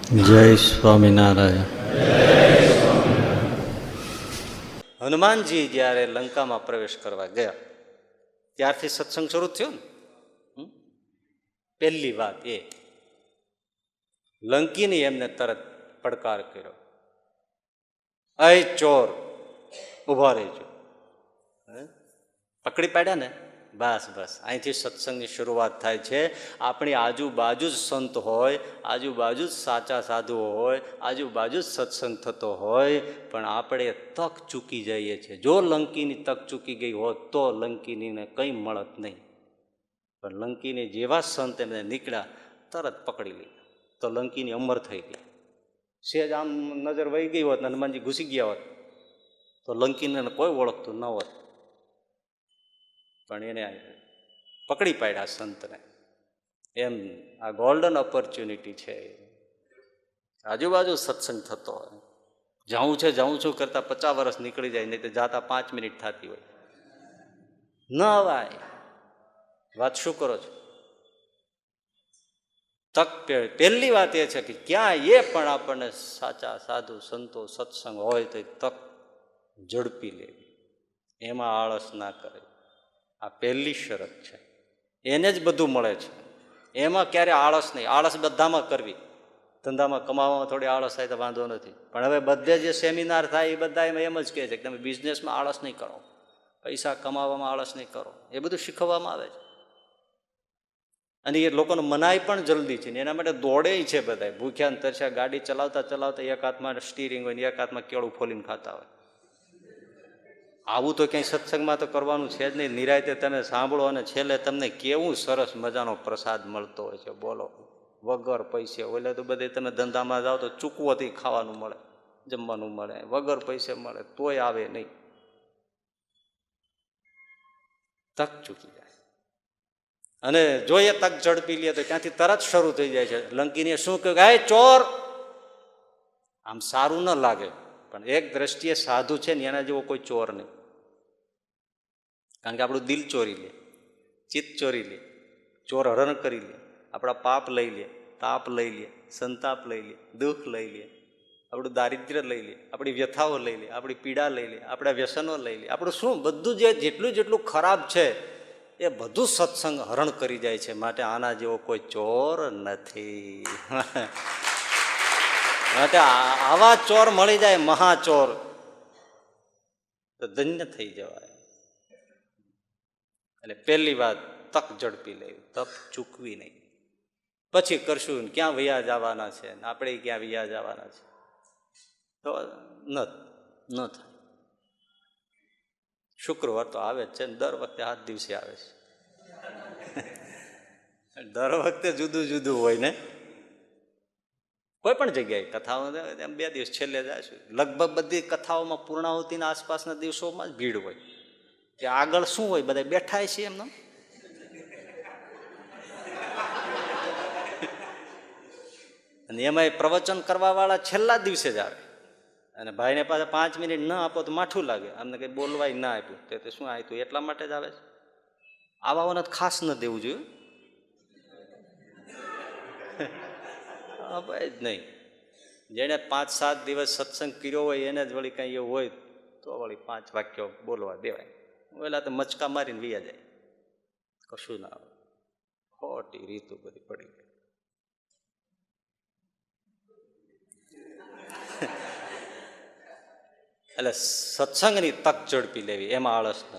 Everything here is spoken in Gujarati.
જય સ્વામિનારાયણ. હનુમાનજી જ્યારે લંકામાં પ્રવેશ કરવા ગયા ત્યારથી સત્સંગ શરૂ થયો ને. પહેલી વાત એ લંકીની એમને તરત પડકાર કર્યો, અય ચોર ઉભા રહેજો. પકડી પાડ્યા ને, બસ બસ અહીંથી સત્સંગની શરૂઆત થાય છે. આપણી આજુબાજુ જ સંત હોય, આજુબાજુ જ સાચા સાધુઓ હોય, આજુબાજુ જ સત્સંગ થતો હોય, પણ આપણે તક ચૂકી જઈએ છીએ. જો લંકીની તક ચૂકી ગઈ હોત તો લંકીનીને કંઈ મળત નહીં. પણ લંકીની જેવા સંત એમને નીકળ્યા તરત પકડી લીધા, તો લંકીની અમર થઈ ગઈ. સેજ આમ નજર વહી ગઈ હોત ને હનુમાનજી ઘૂસી ગયા હોત તો લંકીને કોઈ ઓળખતું ન હોત. પણ એને પકડી પાડ્યા સંતને. એમ આ ગોલ્ડન ઓપોર્ચ્યુનિટી છે. આજુબાજુ સત્સંગ થતો હોય, જાઉં છું કરતા 50 વર્ષ નીકળી જાય, નહીં તો જાતા 5 મિનિટ થતી હોય. ન અવાય. વાત શું કરો છો? તક પહેલી વાત એ છે કે ક્યાં એ પણ આપણને સાચા સાધુ સંતો સત્સંગ હોય તો તક ઝડપી લેવી, એમાં આળસ ના કરે. આ પહેલી શરત છે. એને જ બધું મળે છે, એમાં ક્યારે આળસ નહીં. આળસ બધામાં કરવી, ધંધામાં કમાવામાં થોડી આળસ થાય તો વાંધો નથી, પણ હવે બધે જે સેમિનાર થાય એ બધા એમ જ કહે છે કે તમે બિઝનેસમાં આળસ નહીં કરો, પૈસા કમાવામાં આળસ નહીં કરો. એ બધું શીખવવામાં આવે છે. અને એ લોકોને મનાય પણ જલ્દી છે ને એના માટે દોડે છે બધા. ભૂખ્યા ને તરસ્યા ગાડી ચલાવતા ચલાવતા એક હાથમાં સ્ટીરિંગ હોય ને એક હાથમાં કેળું ફોલીને ખાતા હોય. આવું તો ક્યાંય સત્સંગમાં તો કરવાનું છે જ નહીં. નિરાયતે તમે સાંભળો અને છેલ્લે તમને કેવું સરસ મજાનો પ્રસાદ મળતો હોય છે, બોલો, વગર પૈસે. ઓલે તો બધે તમે ધંધામાં જાઓ તો ચૂકવોથી ખાવાનું મળે, જમવાનું મળે, વગર પૈસે મળે તોય આવે નહીં. તક ચૂકી જાય. અને જો એ તક ઝડપી લે તો ત્યાંથી તરત શરૂ થઈ જાય છે. લંકીને શું કહ્યું, હે ચોર. આમ સારું ન લાગે, પણ એક દ્રષ્ટિએ સાધુ છે ને એના જેવો કોઈ ચોર નહીં. કારણ કે આપણું દિલ ચોરી લે, ચિત્ત ચોરી લે, ચોર હરણ કરી લે, આપણા પાપ લઈ લે, તાપ લઈ લે, સંતાપ લઈ લે, દુઃખ લઈ લે, આપણું દારિદ્ર્ય લઈ લે, આપણી વ્યથાઓ લઈ લે, આપણી પીડા લઈ લે, આપણા વ્યસનો લઈ લે, આપણું શું બધું જે જેટલું ખરાબ છે એ બધું સત્સંગ હરણ કરી જાય છે. માટે આના જેવો કોઈ ચોર નથી. માટે આવા ચોર મળી જાય, મહાચોર, તો ધન્ય થઈ જવાય. એટલે પહેલી વાત તક ઝડપી લેવી, તક ચૂકવી નહીં. પછી કરશું ક્યાં વૈયા જવાના છે, આપણે ક્યાં વૈયા જવાના છે, તો ન થાય. શુક્રવાર તો આવે જ છે ને, દર વખતે 7 દિવસે આવે છે. દર વખતે જુદું જુદું હોય ને. કોઈ પણ જગ્યાએ કથાઓ 2 દિવસ છેલ્લે જાય છે. લગભગ બધી કથાઓમાં પૂર્ણાહુતિના આસપાસના દિવસોમાં જ ભીડ હોય. કે આગળ શું હોય, બધા બેઠા છે એમને. અને એમાં પ્રવચન કરવા વાળા છેલ્લા દિવસે જ આવે. અને ભાઈને પાછા 5 મિનિટ ન આપો તો માઠું લાગે. અમને કંઈ બોલવાય ના આપ્યું તે શું આપ્યું, એટલા માટે જ આવે છે. આવાઓને ખાસ ન દેવું જોઈએ. ભાઈ જ નહીં. જેને 5-7 દિવસ સત્સંગ કર્યો હોય એને જ વળી કંઈ એવું હોય તો વળી 5 વાક્યો બોલવા દેવાય. ઓલા તો મચકા મારીને વૈયા જાય, કશું ના આવે. ખોટી રીતો બધી પડી ગઈ. એટલે સત્સંગની તક ઝડપી લેવી, એમાં આળસ ન